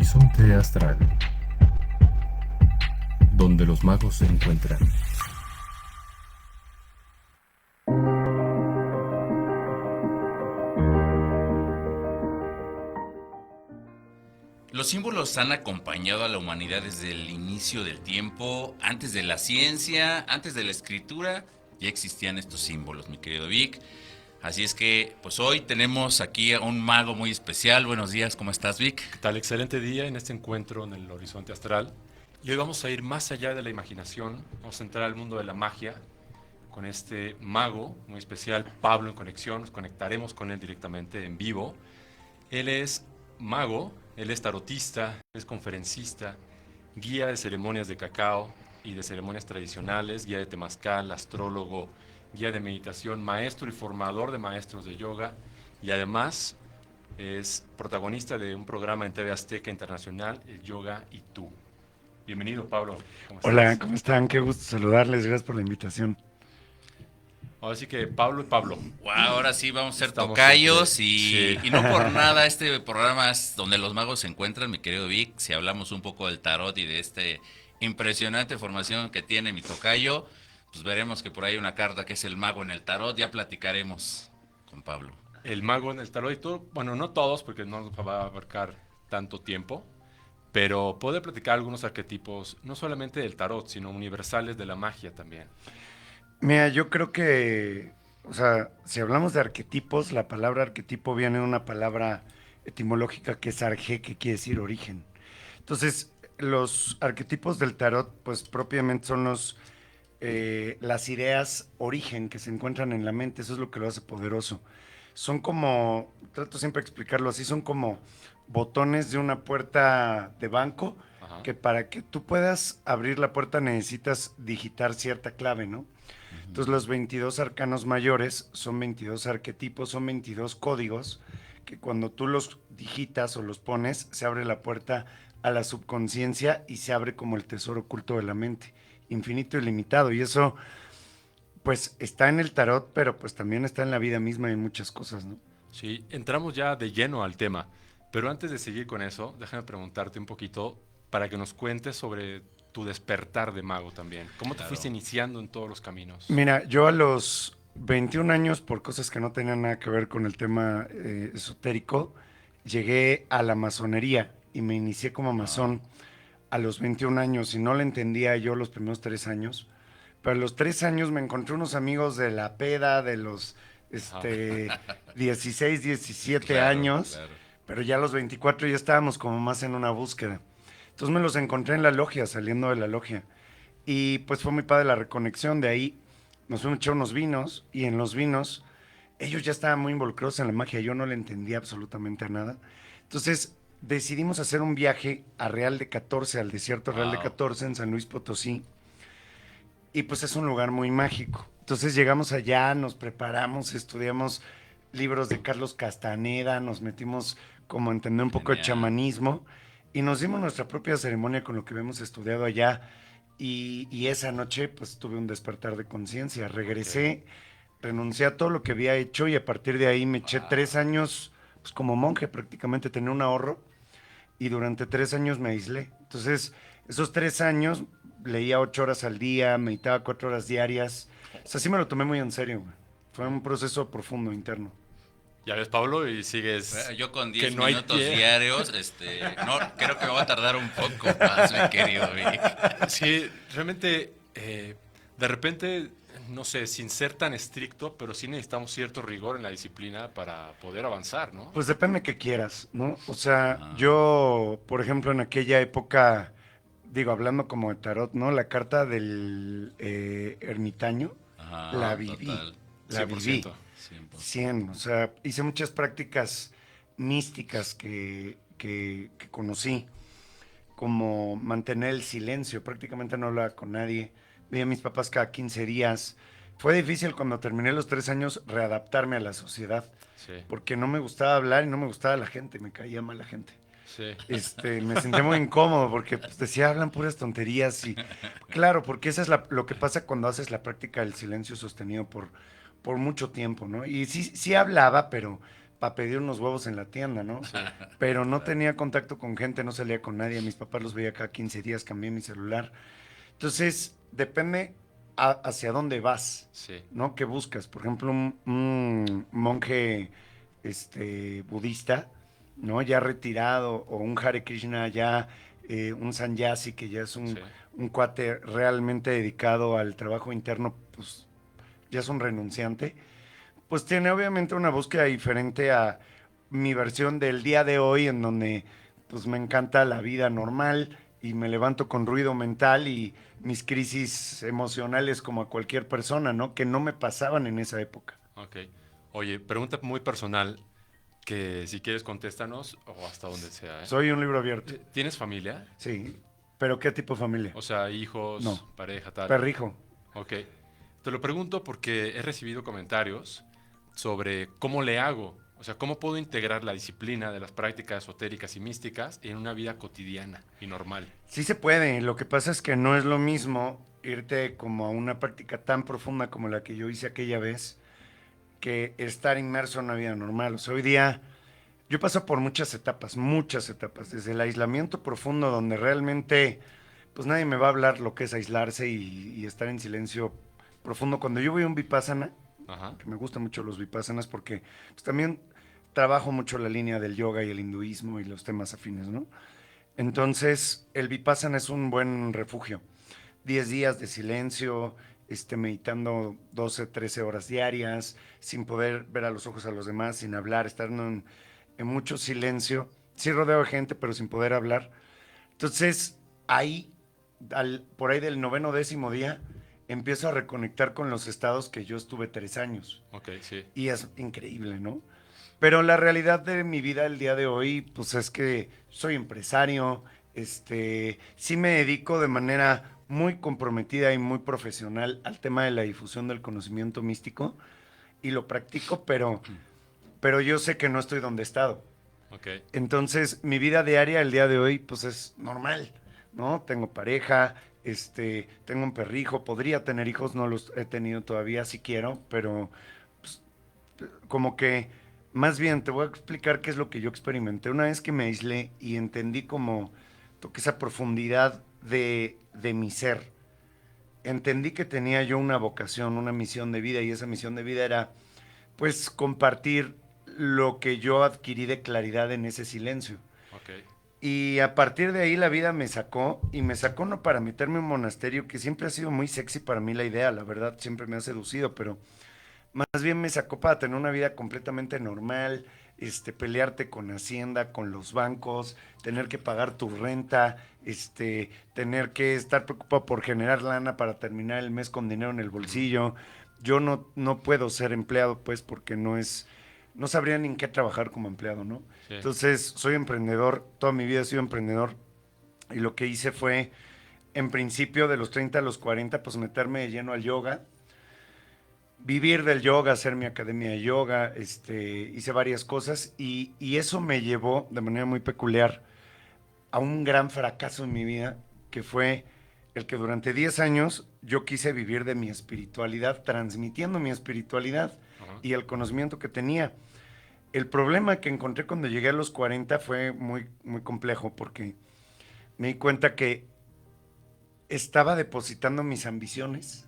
horizonte astral, donde los magos se encuentran. Los símbolos han acompañado a la humanidad desde el inicio del tiempo. Antes de la ciencia, antes de la escritura, ya existían estos símbolos, mi querido Vic. Así es que, pues hoy tenemos aquí a un mago muy especial. Buenos días, ¿cómo estás, Vic? ¿Qué tal? Excelente día en este encuentro en el horizonte astral. Y hoy vamos a ir más allá de la imaginación, vamos a entrar al mundo de la magia con este mago muy especial, Pablo en conexión. Nos conectaremos con él directamente en vivo. Él es mago, él es tarotista, es conferencista, guía de ceremonias de cacao y de ceremonias tradicionales, guía de temazcal, astrólogo, guía de meditación, maestro y formador de maestros de yoga, y además es protagonista de un programa en TV Azteca Internacional, El Yoga y Tú. Bienvenido, Pablo. ¿Cómo Hola, estás? ¿cómo están? Qué gusto saludarles. Gracias por la invitación. Ahora sí que Pablo y Pablo. Wow, ahora sí vamos a ser Estamos entre... tocayos Sí. y no por nada este programa es donde los magos se encuentran, mi querido Vic. Si hablamos un poco del tarot y de este impresionante formación que tiene mi tocayo, pues veremos que por ahí hay una carta que es el mago en el tarot. Ya platicaremos con Pablo. El mago en el tarot y tú, bueno, no todos, porque no nos va a abarcar tanto tiempo, pero poder platicar algunos arquetipos, no solamente del tarot, sino universales de la magia también. Mira, yo creo que, o sea, si hablamos de arquetipos, la palabra arquetipo viene de una palabra etimológica que es arge, que quiere decir origen. Entonces, los arquetipos del tarot, pues propiamente son las ideas origen que se encuentran en la mente, eso es lo que lo hace poderoso. Son como, trato siempre de explicarlo así, son como botones de una puerta de banco Ajá. que para que tú puedas abrir la puerta necesitas digitar cierta clave, ¿no? Entonces los 22 arcanos mayores son 22 arquetipos, son 22 códigos que cuando tú los digitas o los pones, se abre la puerta a la subconsciencia y se abre como el tesoro oculto de la mente, infinito y limitado. Y eso pues está en el tarot, pero pues también está en la vida misma y en muchas cosas, ¿no? Sí, entramos ya de lleno al tema, pero antes de seguir con eso, déjame preguntarte un poquito para que nos cuentes sobre tu despertar de mago también. ¿Cómo te fuiste Claro. iniciando en todos los caminos? Mira, yo a los 21 años, por cosas que no tenían nada que ver con el tema esotérico, llegué a la masonería y me inicié como Ah, masón a los 21 años y no le entendía yo los primeros 3 años, pero a los 3 años me encontré unos amigos de la peda de los Ajá. 16, 17 claro, años, claro. pero ya a los 24 ya estábamos como más en una búsqueda. Entonces me los encontré en la logia, saliendo de la logia. Y pues fue muy padre la reconexión. De ahí nos fuimos a echar unos vinos y en los vinos ellos ya estaban muy involucrados en la magia. Yo no le entendía absolutamente a nada. Entonces decidimos hacer un viaje a Real de 14, al desierto Real de Wow. 14 en San Luis Potosí. Y pues es un lugar muy mágico. Entonces llegamos allá, nos preparamos, estudiamos libros de Carlos Castaneda, nos metimos como a entender un poco de Genial. chamanismo y nos dimos nuestra propia ceremonia con lo que habíamos estudiado allá. Y esa noche pues tuve un despertar de conciencia. Ok. Regresé, renuncié a todo lo que había hecho y a partir de ahí me eché Wow. 3 años pues como monje prácticamente, tenía un ahorro y durante 3 años me aislé. Entonces, esos 3 años leía 8 horas al día, meditaba 4 horas diarias. O sea, sí me lo tomé muy en serio, güey. Fue un proceso profundo interno. Ya ves, Pablo, y sigues Yo con que 10 no hay minutos pie. diarios, no, creo que me va a tardar un poco más, mi querido Vic. Sí, realmente, de repente, no sé, sin ser tan estricto, pero sí necesitamos cierto rigor en la disciplina para poder avanzar, ¿no? Pues depende que quieras, ¿no? O sea, Ah, yo, por ejemplo, en aquella época, digo, hablando como de tarot, ¿no? La carta del ermitaño, la ajá, viví, total. la viví. 100%. 100%. 100, o sea, hice muchas prácticas místicas que conocí, como mantener el silencio, prácticamente no hablaba con nadie, veía a mis papás cada 15 días. Fue difícil cuando terminé los 3 años readaptarme a la sociedad, Sí, porque no me gustaba hablar y no me gustaba la gente, me caía mal la gente. sí. Me sentía muy incómodo porque pues, decía, hablan puras tonterías y claro, porque eso es lo que pasa cuando haces la práctica del silencio sostenido por mucho tiempo, ¿no? Y sí, sí hablaba, pero para pedir unos huevos en la tienda, ¿no? Pero no tenía contacto con gente, no salía con nadie. Mis papás los veía cada 15 días, cambié mi celular. Entonces, depende hacia dónde vas, Sí. ¿no? ¿Qué buscas? Por ejemplo, un monje budista, ¿no? Ya retirado, o un Hare Krishna ya, un sannyasi que ya es Sí. un cuate realmente dedicado al trabajo interno, pues ya es un renunciante, pues tiene obviamente una búsqueda diferente a mi versión del día de hoy, en donde pues me encanta la vida normal y me levanto con ruido mental y mis crisis emocionales como a cualquier persona, ¿no? Que no me pasaban en esa época. Ok. Oye, pregunta muy personal que si quieres contéstanos o hasta donde sea, ¿eh? Soy un libro abierto, ¿Tienes familia? sí. ¿Pero qué tipo de familia? O sea, hijos, No. pareja, tal. Perrijo. Ok. Te lo pregunto porque he recibido comentarios sobre cómo le hago, o sea, cómo puedo integrar la disciplina de las prácticas esotéricas y místicas en una vida cotidiana y normal. Sí se puede, lo que pasa es que no es lo mismo irte como a una práctica tan profunda como la que yo hice aquella vez, que estar inmerso en una vida normal. O sea, hoy día yo paso por muchas etapas, desde el aislamiento profundo donde realmente pues nadie me va a hablar lo que es aislarse y estar en silencio profundo. Cuando yo voy a un vipassana, Ajá. que me gustan mucho los vipassanas porque pues, también trabajo mucho la línea del yoga y el hinduismo y los temas afines, ¿no? Entonces, el vipassana es un buen refugio. 10 días de silencio, meditando 12, 13 horas diarias, sin poder ver a los ojos a los demás, sin hablar, estar en mucho silencio. Sí rodeo de gente, pero sin poder hablar. Entonces, ahí, por ahí del noveno décimo día, empiezo a reconectar con los estados que yo estuve 3 años. Ok, sí. Y es increíble, ¿no? Pero la realidad de mi vida el día de hoy, pues es que soy empresario, sí me dedico de manera muy comprometida y muy profesional al tema de la difusión del conocimiento místico y lo practico, pero yo sé que no estoy donde he estado. Ok. Entonces, mi vida diaria el día de hoy, pues es normal, ¿no? Tengo pareja, tengo un perrijo, podría tener hijos, no los he tenido todavía, si quiero, pero como que, más bien, te voy a explicar qué es lo que yo experimenté. Una vez que me aislé y entendí como, toqué esa profundidad de mi ser, entendí que tenía yo una vocación, una misión de vida, y esa misión de vida era, pues, compartir lo que yo adquirí de claridad en ese silencio. Ok. Y a partir de ahí la vida me sacó, y me sacó no para meterme en un monasterio, que siempre ha sido muy sexy para mí la idea, la verdad, siempre me ha seducido, pero más bien me sacó para tener una vida completamente normal, pelearte con Hacienda, con los bancos, tener que pagar tu renta, tener que estar preocupado por generar lana para terminar el mes con dinero en el bolsillo. Yo no puedo ser empleado, pues, porque no sabría ni en qué trabajar como empleado, ¿no? Sí. Entonces, soy emprendedor, toda mi vida he sido emprendedor, y lo que hice fue, en principio, de los 30 a los 40, pues meterme de lleno al yoga, vivir del yoga, hacer mi academia de yoga, hice varias cosas y eso me llevó de manera muy peculiar a un gran fracaso en mi vida, que fue el que durante 10 años yo quise vivir de mi espiritualidad, transmitiendo mi espiritualidad Ajá. y el conocimiento que tenía. El problema que encontré cuando llegué a los 40 fue muy, muy complejo, porque me di cuenta que estaba depositando mis ambiciones,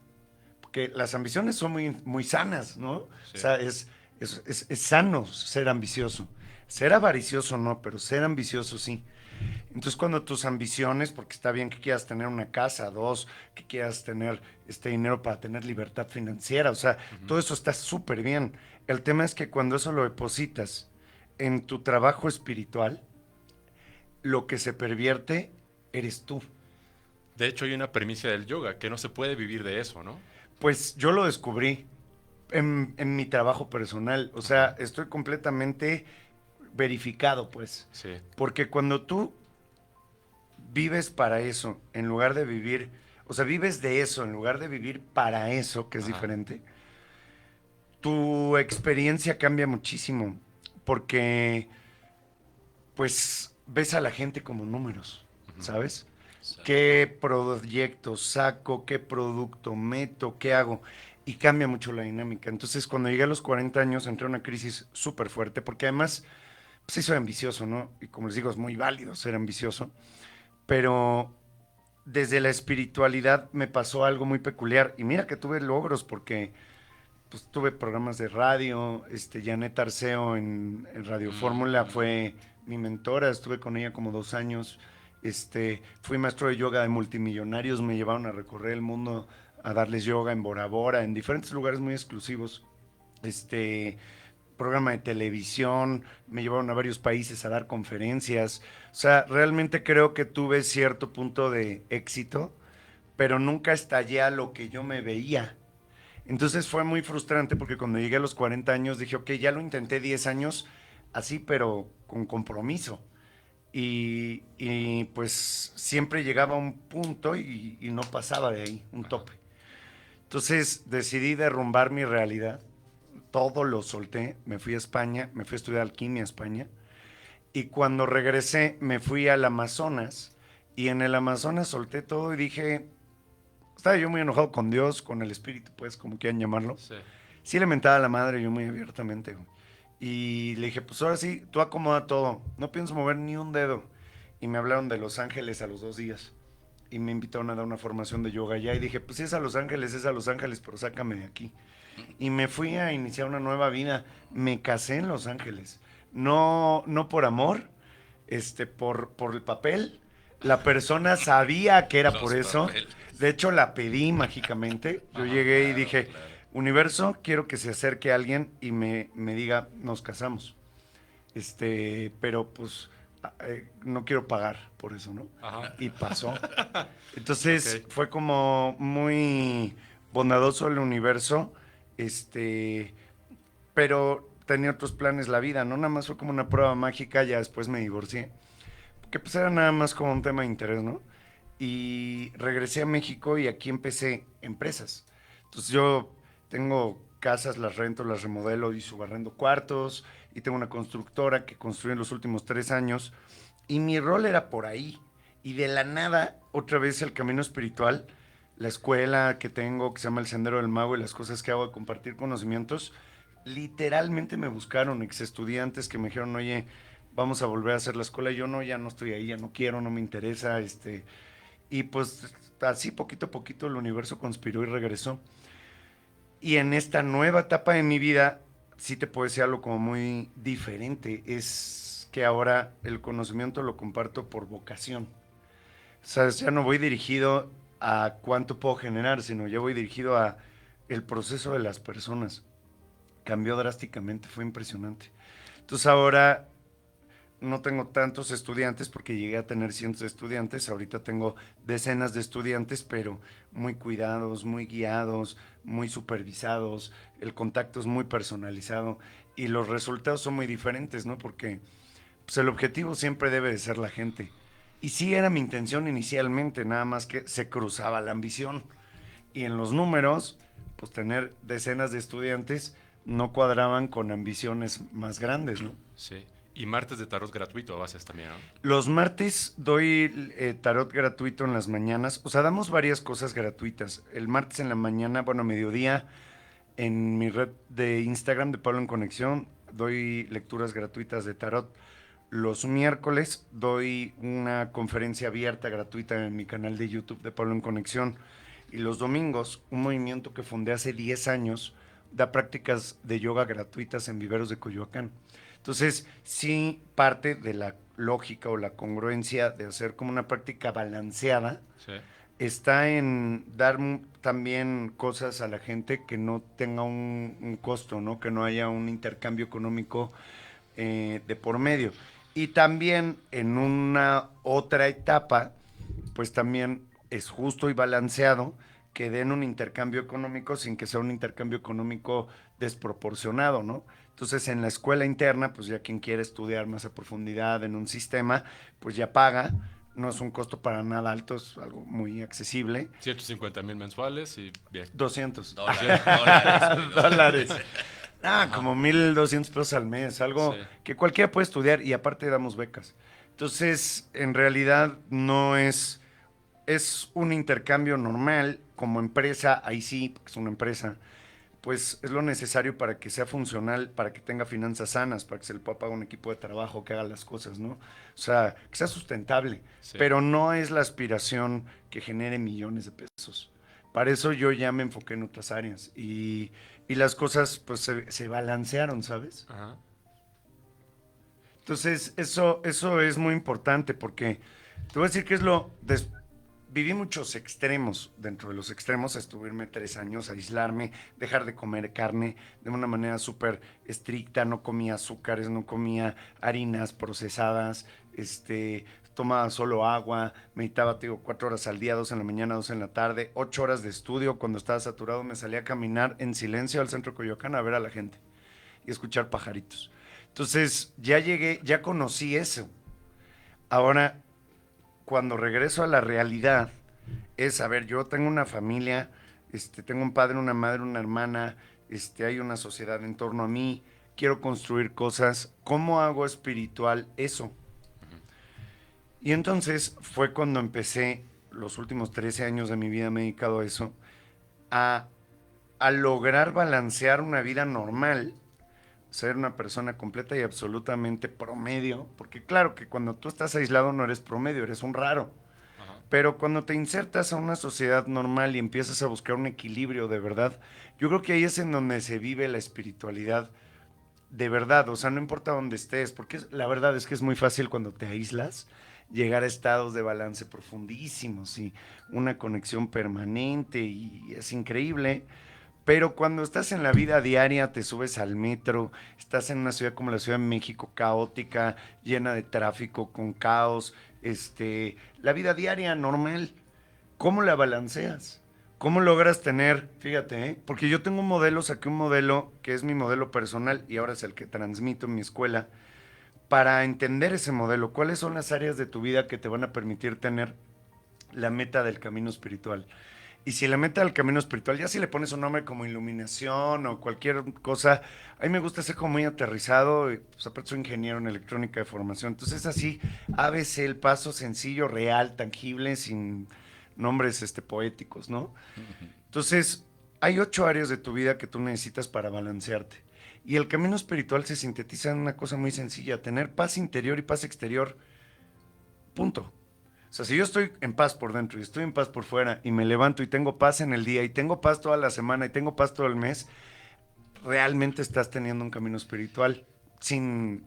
que las ambiciones son muy, muy sanas, ¿no? O Sí. sea, es sano ser ambicioso. Ser avaricioso no, pero ser ambicioso sí. Entonces, cuando tus ambiciones, porque está bien que quieras tener una casa, dos, que quieras tener este dinero para tener libertad financiera, o sea, todo eso está súper bien. El tema es que cuando eso lo depositas en tu trabajo espiritual, lo que se pervierte eres tú. De hecho, hay una premisa del yoga, que no se puede vivir de eso, ¿no? Pues yo lo descubrí en mi trabajo personal. O sea, Ajá. estoy completamente verificado, pues. Sí. Porque cuando tú vives para eso, en lugar de vivir, o sea, vives de eso, en lugar de vivir para eso, que es Ajá. diferente, tu experiencia cambia muchísimo. Porque, pues, ves a la gente como números, ¿sabes? Exacto. ¿Qué proyecto saco? ¿Qué producto meto? ¿Qué hago? y cambia mucho la dinámica. Entonces, cuando llegué a los 40 años, entré en una crisis súper fuerte, porque además, pues sí soy ambicioso, ¿no? Y como les digo, es muy válido ser ambicioso, pero desde la espiritualidad me pasó algo muy peculiar. Y mira que tuve logros, porque pues tuve programas de radio, Janet Arceo en Radio Fórmula fue mi mentora, estuve con ella como 2 años. Fui maestro de yoga de multimillonarios, me llevaron a recorrer el mundo a darles yoga en Bora Bora, en diferentes lugares muy exclusivos. Programa de televisión, me llevaron a varios países a dar conferencias. O sea, realmente creo que tuve cierto punto de éxito, pero nunca estallé a lo que yo me veía. Entonces fue muy frustrante porque cuando llegué a los 40 años dije, ok, ya lo intenté 10 años así, pero con compromiso. Pues siempre llegaba a un punto y no pasaba de ahí, un tope. Entonces decidí derrumbar mi realidad, todo lo solté, me fui a España, me fui a estudiar alquimia a España, y cuando regresé me fui al Amazonas, y en el Amazonas solté todo y dije, estaba yo muy enojado con Dios, con el espíritu, pues, como quieran llamarlo. Sí. Sí le mentaba a la madre yo muy abiertamente, güey. Y le dije, pues ahora sí, tú acomoda todo, no pienso mover ni un dedo. Y me hablaron de Los Ángeles a los 2 días. Y me invitaron a dar una formación de yoga allá. Y dije, pues si es a Los Ángeles, pero sácame de aquí. Y me fui a iniciar una nueva vida. Me casé en Los Ángeles. No, no por amor, por el papel. La persona sabía que era Los por eso. papeles. De hecho, la pedí mágicamente. Yo Ajá, llegué y claro, dije, claro. universo, quiero que se acerque alguien y me diga, nos casamos. Pero pues no quiero pagar por eso, ¿no? Ajá. Y pasó. Entonces Ok. fue como muy bondadoso el universo, pero tenía otros planes la vida, ¿no? Nada más fue como una prueba mágica, ya después me divorcié, que pues era nada más como un tema de interés, ¿no? Y regresé a México y aquí empecé empresas. Entonces yo tengo casas, las rento, las remodelo y subarrendo cuartos, y tengo una constructora que construí en los últimos 3 años, y mi rol era por ahí. Y de la nada, otra vez el camino espiritual, la escuela que tengo, que se llama El Sendero del Mago, y las cosas que hago de compartir conocimientos, literalmente me buscaron ex estudiantes que me dijeron, oye, vamos a volver a hacer la escuela. Y yo no, ya no estoy ahí, ya no quiero, no me interesa. Y pues así poquito a poquito el universo conspiró y regresó. Y en esta nueva etapa de mi vida, sí te puedo decir algo como muy diferente. Es que ahora el conocimiento lo comparto por vocación. O sea, ya no voy dirigido a cuánto puedo generar, sino ya voy dirigido a el proceso de las personas. Cambió drásticamente, fue impresionante. Entonces ahora no tengo tantos estudiantes porque llegué a tener cientos de estudiantes. Ahorita tengo decenas de estudiantes, pero muy cuidados, muy guiados, muy supervisados. El contacto es muy personalizado y los resultados son muy diferentes, ¿no? Porque pues, el objetivo siempre debe de ser la gente. Y sí era mi intención inicialmente, nada más que se cruzaba la ambición. Y en los números, pues tener decenas de estudiantes no cuadraban con ambiciones más grandes, ¿no? Sí. Y martes de tarot gratuito haces también, ¿no? Los martes doy tarot gratuito en las mañanas. O sea, damos varias cosas gratuitas. El martes en la mañana, bueno, a mediodía, en mi red de Instagram de Pablo en Conexión, doy lecturas gratuitas de tarot. Los miércoles doy una conferencia abierta gratuita en mi canal de YouTube de Pablo en Conexión. Y los domingos, un movimiento que fundé hace 10 años, da prácticas de yoga gratuitas en Viveros de Coyoacán. Entonces, sí parte de la lógica o la congruencia de hacer como una práctica balanceada Sí. está en dar también cosas a la gente que no tenga un costo, ¿no? Que no haya un intercambio económico de por medio. Y también en una otra etapa, pues también es justo y balanceado que den un intercambio económico sin que sea un intercambio económico desproporcionado, ¿no? Entonces, en la escuela interna, pues ya quien quiere estudiar más a profundidad en un sistema, pues ya paga. No es un costo para nada alto, es algo muy accesible. 150,000 mensuales y bien. 200 Dólares. dólares. Como 1,200 pesos al mes, algo Sí. que cualquiera puede estudiar y aparte damos becas. Entonces, en realidad no es es un intercambio normal como empresa, ahí sí, porque es una empresa, pues es lo necesario para que sea funcional, para que tenga finanzas sanas, para que se le pueda pagar un equipo de trabajo que haga las cosas, ¿no? O sea, que sea sustentable, Sí. pero no es la aspiración que genere millones de pesos. Para eso yo ya me enfoqué en otras áreas y las cosas pues se balancearon, ¿sabes? Ajá. Entonces, eso es muy importante porque te voy a decir que viví muchos extremos. Dentro de los extremos estuve irme 3 años, aislarme, dejar de comer carne de una manera súper estricta, no comía azúcares, no comía harinas procesadas, tomaba solo agua, meditaba, te digo, 4 horas al día, 2 en la mañana, 2 en la tarde, 8 horas de estudio. Cuando estaba saturado me salía a caminar en silencio al centro de Coyoacán a ver a la gente y escuchar pajaritos. Entonces, ya llegué, ya conocí eso. Ahora, cuando regreso a la realidad, es, a ver, yo tengo una familia, tengo un padre, una madre, una hermana, hay una sociedad en torno a mí, quiero construir cosas, ¿cómo hago espiritual eso? Y entonces fue cuando empecé, los últimos 13 años de mi vida me he dedicado a eso, a, a lograr balancear una vida normal, ser una persona completa y absolutamente promedio, porque claro que cuando tú estás aislado no eres promedio, eres un raro. Ajá. Pero cuando te insertas a una sociedad normal y empiezas a buscar un equilibrio de verdad, yo creo que ahí es en donde se vive la espiritualidad de verdad. O sea, no importa dónde estés, porque la verdad es que es muy fácil cuando te aíslas llegar a estados de balance profundísimos y una conexión permanente y es increíble. Pero cuando estás en la vida diaria, te subes al metro, estás en una ciudad como la Ciudad de México, caótica, llena de tráfico, con caos, la vida diaria normal, ¿cómo la balanceas? ¿Cómo logras tener, fíjate, porque yo tengo un modelo, saqué un modelo que es mi modelo personal y ahora es el que transmito en mi escuela, para entender ese modelo, cuáles son las áreas de tu vida que te van a permitir tener la meta del camino espiritual. Y si la meta del camino espiritual, ya si le pones un nombre como iluminación o cualquier cosa, a mí me gusta ser como muy aterrizado, y, pues aparte soy ingeniero en electrónica de formación, entonces así, ABC, el paso sencillo, real, tangible, sin nombres poéticos, ¿no? Entonces, hay 8 áreas de tu vida que tú necesitas para balancearte. Y el camino espiritual se sintetiza en una cosa muy sencilla, tener paz interior y paz exterior, punto. O sea, si yo estoy en paz por dentro y estoy en paz por fuera y me levanto y tengo paz en el día y tengo paz toda la semana y tengo paz todo el mes, realmente estás teniendo un camino espiritual sin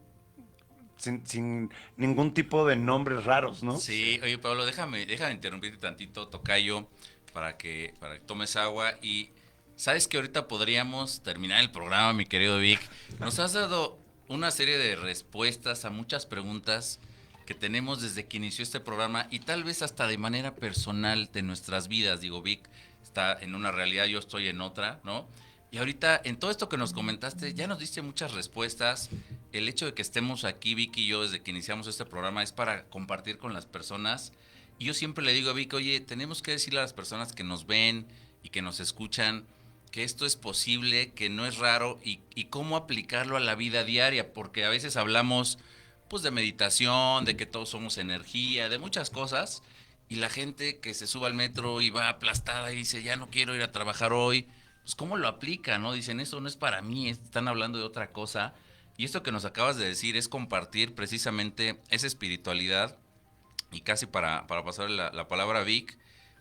ningún tipo de nombres raros, ¿no? Sí, oye Pablo, déjame interrumpirte tantito, tocayo, para que tomes agua y sabes que ahorita podríamos terminar el programa, mi querido Vic. Nos has dado una serie de respuestas a muchas preguntas que tenemos desde que inició este programa y tal vez hasta de manera personal de nuestras vidas. Digo, Vic está en una realidad, yo estoy en otra, ¿no? Y ahorita, en todo esto que nos comentaste, ya nos diste muchas respuestas. El hecho de que estemos aquí, Vicky y yo, desde que iniciamos este programa, es para compartir con las personas. Y yo siempre le digo a Vicky, oye, tenemos que decirle a las personas que nos ven y que nos escuchan que esto es posible, que no es raro y cómo aplicarlo a la vida diaria, porque a veces hablamos pues de meditación, de que todos somos energía, de muchas cosas, y la gente que se sube al metro y va aplastada y dice, ya no quiero ir a trabajar hoy, pues cómo lo aplica, ¿no? Dicen, esto no es para mí, están hablando de otra cosa. Y esto que nos acabas de decir es compartir precisamente esa espiritualidad. Y casi para pasar la palabra a Vic,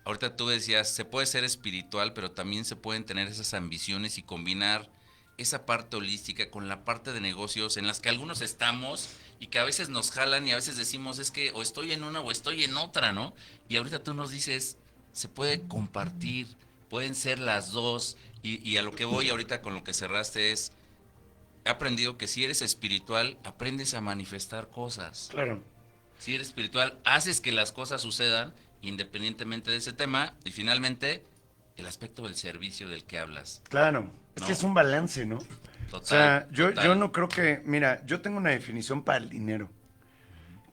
ahorita tú decías, se puede ser espiritual, pero también se pueden tener esas ambiciones y combinar esa parte holística con la parte de negocios en las que algunos estamos y que a veces nos jalan y a veces decimos, es que o estoy en una o estoy en otra, ¿no? Y ahorita tú nos dices, se puede compartir, pueden ser las dos. Y a lo que voy ahorita con lo que cerraste es, he aprendido que si eres espiritual, aprendes a manifestar cosas. Claro. Si eres espiritual, haces que las cosas sucedan independientemente de ese tema. Y finalmente, el aspecto del servicio del que hablas. Claro, es que ¿No? es un balance, ¿no? Total, O sea, yo total. no creo que, mira, yo tengo una definición para el dinero,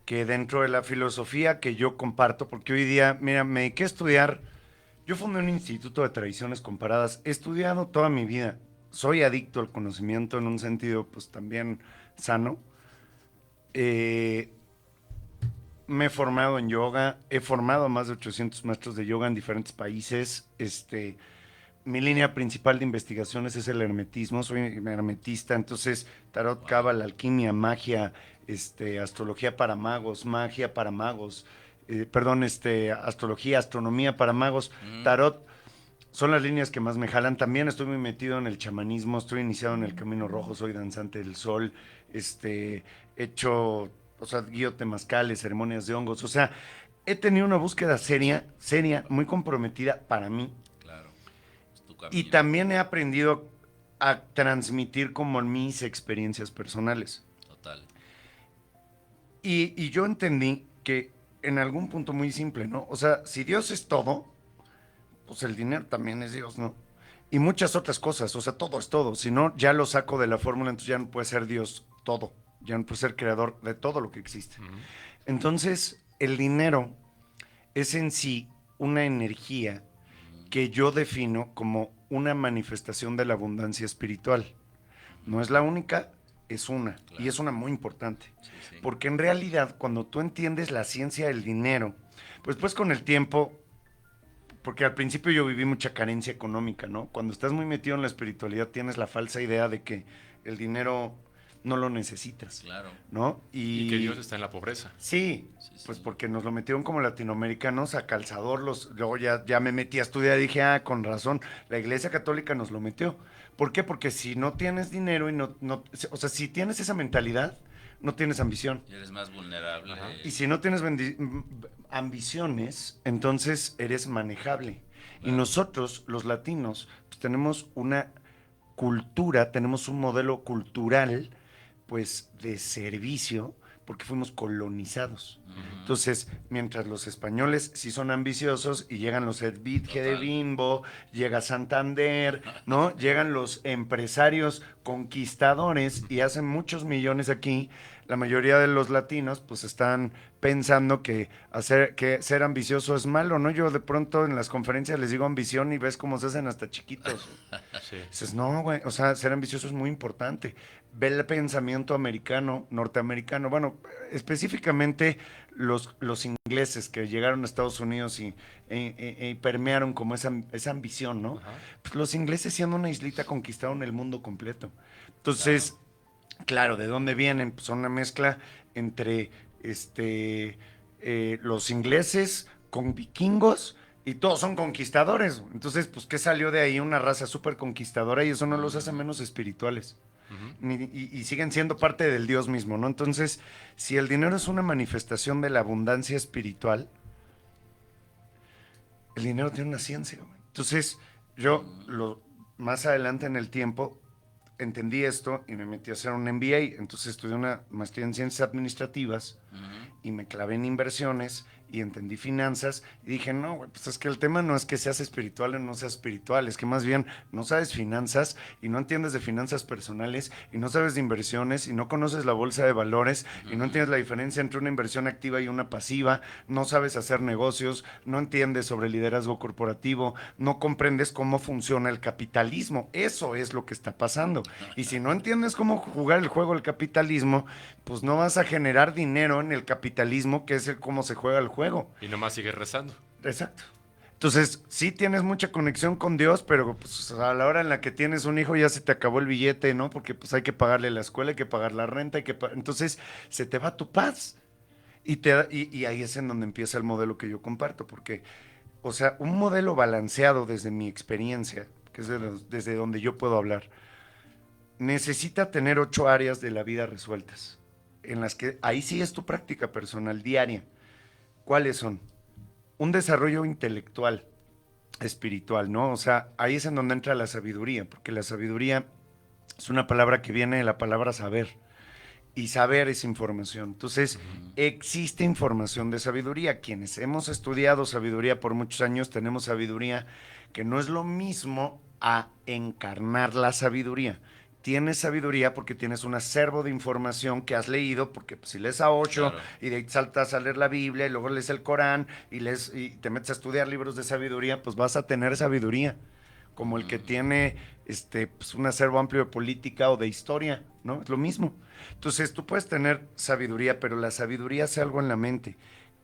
que dentro de la filosofía que yo comparto, porque hoy día, mira, me dediqué a estudiar, yo fundé un instituto de tradiciones comparadas, he estudiado toda mi vida, soy adicto al conocimiento en un sentido, pues también sano. Eh, me he formado en yoga, he formado a más de 800 maestros de yoga en diferentes países. Mi línea principal de investigaciones es el hermetismo, soy hermetista, entonces tarot, cábala, alquimia, magia, astrología para magos, magia para magos, astrología, astronomía para magos, tarot. Son las líneas que más me jalan. También estoy muy metido en el chamanismo, estoy iniciado en el Camino Rojo, soy danzante del sol, he hecho, o sea, guío temazcales, ceremonias de hongos, o sea, he tenido una búsqueda seria, muy comprometida para mí. Claro, es tu Y camino. también he aprendido a transmitir como mis experiencias personales. Total. Y yo entendí que en algún punto muy simple, ¿no? O sea, si Dios es todo, pues el dinero también es Dios, ¿no? Y muchas otras cosas, o sea, todo es todo. Si no, ya lo saco de la fórmula, entonces ya no puede ser Dios todo, ya no puede ser creador de todo lo que existe. Entonces, el dinero es en sí una energía que yo defino como una manifestación de la abundancia espiritual. No es la única, es una, Claro. y es una muy importante. Sí, sí. Porque en realidad, cuando tú entiendes la ciencia del dinero, pues con el tiempo, porque al principio yo viví mucha carencia económica, ¿no? Cuando estás muy metido en la espiritualidad tienes la falsa idea de que el dinero no lo necesitas, Claro. ¿no? Y que Dios está en la pobreza. Sí, Sí, pues sí. porque nos lo metieron como latinoamericanos a calzador, luego ya me metí a estudiar y dije, con razón, la Iglesia Católica nos lo metió. ¿Por qué? Porque si no tienes dinero y o sea, si tienes esa mentalidad, no tienes ambición. Y eres más vulnerable. Ajá. Y si no tienes ambiciones, entonces eres manejable. Y Claro. nosotros, los latinos, pues tenemos una cultura, tenemos un modelo cultural, pues, de servicio, porque fuimos colonizados. Ujú. Entonces, mientras los españoles sí son ambiciosos y llegan los Edvige de Total. Bimbo, llega Santander, ¿no? Llegan los empresarios conquistadores y hacen muchos millones aquí. La mayoría de los latinos pues están pensando que ser ambicioso es malo, ¿no? Yo de pronto en las conferencias les digo ambición y ves cómo se hacen hasta chiquitos. Sí. Dices, no, güey, o sea, ser ambicioso es muy importante. Ve el pensamiento americano, norteamericano, bueno, específicamente los ingleses que llegaron a Estados Unidos y permearon como esa ambición, ¿no? Ajá. Pues los ingleses siendo una islita conquistaron el mundo completo. Entonces, claro, ¿de dónde vienen? Pues son una mezcla entre los ingleses con vikingos y todos son conquistadores. Entonces, pues, ¿qué salió de ahí? Una raza súper conquistadora y eso no los hace menos espirituales. Ujú. Y siguen siendo parte del Dios mismo, ¿no? Entonces, si el dinero es una manifestación de la abundancia espiritual, el dinero tiene una ciencia, güey. Entonces, más adelante en el tiempo entendí esto y me metí a hacer un MBA. Entonces estudié una maestría en ciencias administrativas Ujú. y me clavé en inversiones y entendí finanzas y dije, no, güey, pues es que el tema no es que seas espiritual o no seas espiritual, es que más bien no sabes finanzas y no entiendes de finanzas personales y no sabes de inversiones y no conoces la bolsa de valores y no entiendes la diferencia entre una inversión activa y una pasiva, no sabes hacer negocios, no entiendes sobre liderazgo corporativo, no comprendes cómo funciona el capitalismo. Eso es lo que está pasando. Y si no entiendes cómo jugar el juego del capitalismo, pues no vas a generar dinero en el capitalismo, que es cómo se juega el juego. Y nomás sigues rezando. Exacto. Entonces, sí tienes mucha conexión con Dios, pero pues, a la hora en la que tienes un hijo ya se te acabó el billete, ¿no? Porque pues hay que pagarle la escuela, hay que pagar la renta, entonces se te va tu paz. Y ahí es en donde empieza el modelo que yo comparto, porque, o sea, un modelo balanceado desde mi experiencia, que es desde donde yo puedo hablar, necesita tener 8 áreas de la vida resueltas, en las que ahí sí es tu práctica personal diaria. ¿Cuáles son? Un desarrollo intelectual, espiritual, ¿no? O sea, ahí es en donde entra la sabiduría, porque la sabiduría es una palabra que viene de la palabra saber, y saber es información. Entonces, existe información de sabiduría. Quienes hemos estudiado sabiduría por muchos años, tenemos sabiduría que no es lo mismo a encarnar la sabiduría. Tienes sabiduría porque tienes un acervo de información que has leído, porque pues, si lees a 8 Claro. y de ahí saltas a leer la Biblia y luego lees el Corán y te metes a estudiar libros de sabiduría, pues vas a tener sabiduría. como el que tiene pues, un acervo amplio de política o de historia, ¿no? Es lo mismo. Entonces, tú puedes tener sabiduría, pero la sabiduría hace algo en la mente.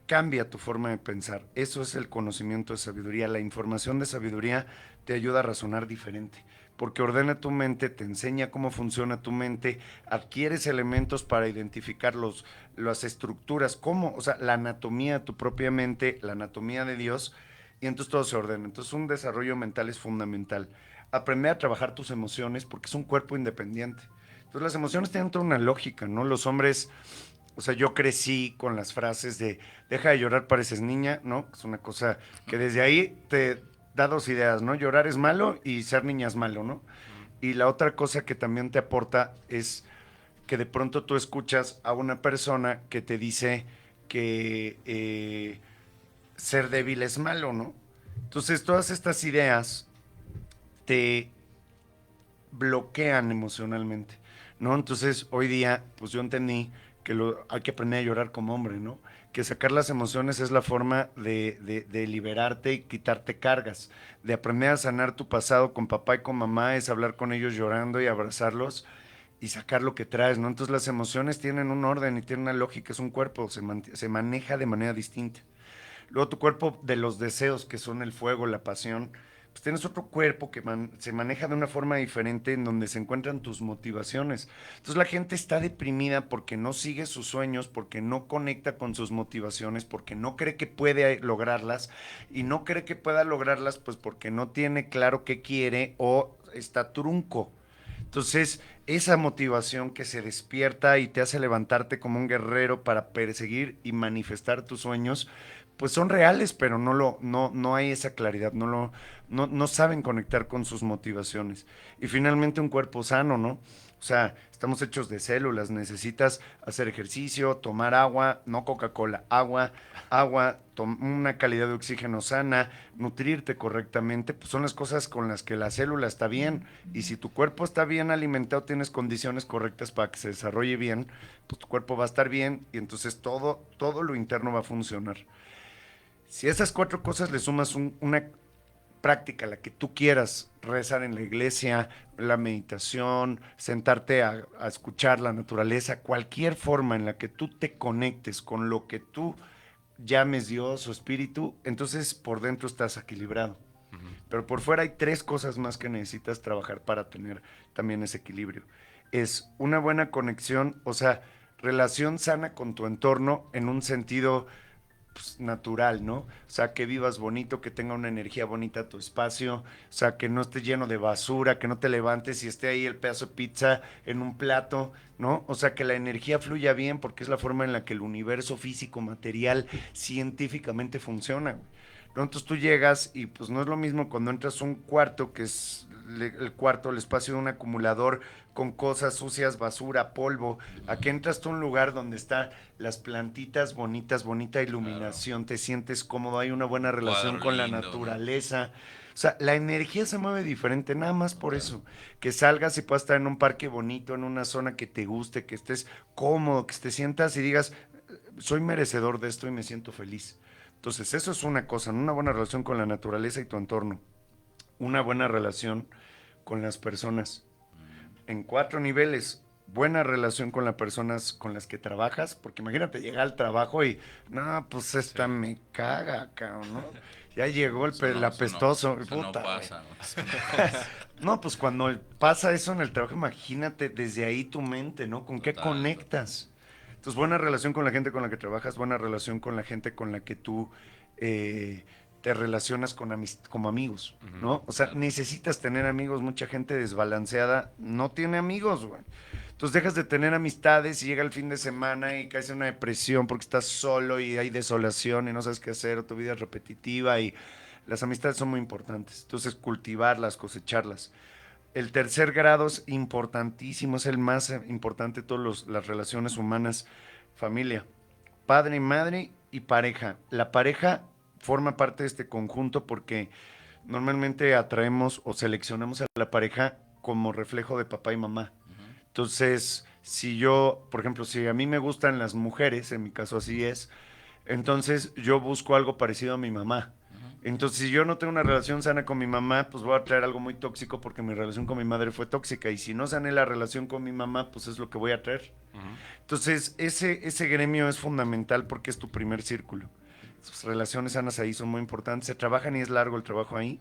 Cambia tu forma de pensar. Eso es el conocimiento de sabiduría. La información de sabiduría te ayuda a razonar diferente, porque ordena tu mente, te enseña cómo funciona tu mente, adquieres elementos para identificar las estructuras, cómo, o sea, la anatomía de tu propia mente, la anatomía de Dios, y entonces todo se ordena. Entonces un desarrollo mental es fundamental. Aprender a trabajar tus emociones porque es un cuerpo independiente. Entonces las emociones tienen toda una lógica, ¿no? Los hombres, o sea, yo crecí con las frases de deja de llorar, pareces niña, ¿no? Es una cosa que desde ahí te da dos ideas, ¿no? Llorar es malo y ser niña es malo, ¿no? Y la otra cosa que también te aporta es que de pronto tú escuchas a una persona que te dice que ser débil es malo, ¿no? Entonces todas estas ideas te bloquean emocionalmente, ¿no? Entonces, hoy día, pues yo entendí que hay que aprender a llorar como hombre, ¿no? Que sacar las emociones es la forma de liberarte y quitarte cargas, de aprender a sanar tu pasado con papá y con mamá, es hablar con ellos llorando y abrazarlos y sacar lo que traes, ¿no? Entonces las emociones tienen un orden y tienen una lógica, es un cuerpo, se maneja de manera distinta. Luego tu cuerpo de los deseos, que son el fuego, la pasión, pues tienes otro cuerpo que se maneja de una forma diferente en donde se encuentran tus motivaciones. Entonces la gente está deprimida porque no sigue sus sueños, porque no conecta con sus motivaciones, porque no cree que puede lograrlas y no cree que pueda lograrlas pues porque no tiene claro qué quiere o está trunco. Entonces, esa motivación que se despierta y te hace levantarte como un guerrero para perseguir y manifestar tus sueños, pues son reales, pero no hay esa claridad, no saben conectar con sus motivaciones. Y finalmente un cuerpo sano, ¿no? O sea, estamos hechos de células, necesitas hacer ejercicio, tomar agua, no Coca-Cola, agua, una calidad de oxígeno sana, nutrirte correctamente, pues son las cosas con las que la célula está bien. Y si tu cuerpo está bien alimentado, tienes condiciones correctas para que se desarrolle bien, pues tu cuerpo va a estar bien y entonces todo lo interno va a funcionar. Si a esas cuatro cosas le sumas una práctica, la que tú quieras, rezar en la iglesia, la meditación, sentarte a escuchar la naturaleza, cualquier forma en la que tú te conectes con lo que tú llames Dios o espíritu, entonces por dentro estás equilibrado. Pero por fuera hay tres cosas más que necesitas trabajar para tener también ese equilibrio. Es una buena conexión, o sea, relación sana con tu entorno en un sentido pues, natural, ¿no? O sea, que vivas bonito, que tenga una energía bonita tu espacio, o sea, que no esté lleno de basura, que no te levantes y esté ahí el pedazo de pizza en un plato, ¿no? O sea, que la energía fluya bien porque es la forma en la que el universo físico, material, científicamente funciona. ¿No? Entonces tú llegas y pues no es lo mismo cuando entras a un cuarto, que es el cuarto, el espacio de un acumulador con cosas sucias, basura, polvo, a que entras tú a un lugar donde están las plantitas bonitas, bonita iluminación, te sientes cómodo, hay una buena relación Cuadro con la lindo, ¿no? naturaleza. O sea, la energía se mueve diferente, nada más por eso. Que salgas y puedas estar en un parque bonito, en una zona que te guste, que estés cómodo, que te sientas y digas, soy merecedor de esto y me siento feliz. Entonces, eso es una cosa, ¿no? Una buena relación con la naturaleza y tu entorno. Una buena relación con las personas. En cuatro niveles, buena relación con las personas con las que trabajas, porque imagínate llegar al trabajo y, no, pues esta Sí. me caga, cabrón, ¿no? Ya llegó el Eso apestoso, no puta, güey. pasa, ¿no? Eso no pasa. No, pues cuando pasa eso en el trabajo, imagínate desde ahí tu mente, ¿no? ¿Con qué Total. conectas? Entonces, buena relación con la gente con la que trabajas, buena relación con la gente con la que tú te relacionas como amigos, ¿no? O sea, Claro. necesitas tener amigos, mucha gente desbalanceada no tiene amigos, güey. Entonces dejas de tener amistades y llega el fin de semana y caes en una depresión porque estás solo y hay desolación y no sabes qué hacer, o tu vida es repetitiva y las amistades son muy importantes. Entonces cultivarlas, cosecharlas. El tercer grado es importantísimo, es el más importante de todas las relaciones humanas, familia, padre, madre y pareja. La pareja forma parte de este conjunto porque normalmente atraemos o seleccionamos a la pareja como reflejo de papá y mamá. Entonces, si yo, por ejemplo, si a mí me gustan las mujeres, en mi caso así es, entonces yo busco algo parecido a mi mamá. Entonces, si yo no tengo una relación sana con mi mamá, pues voy a traer algo muy tóxico porque mi relación con mi madre fue tóxica. Y si no sané la relación con mi mamá, pues es lo que voy a traer. Ujú. Entonces, ese gremio es fundamental porque es tu primer círculo. Sus relaciones sanas ahí son muy importantes. Se trabajan y es largo el trabajo ahí.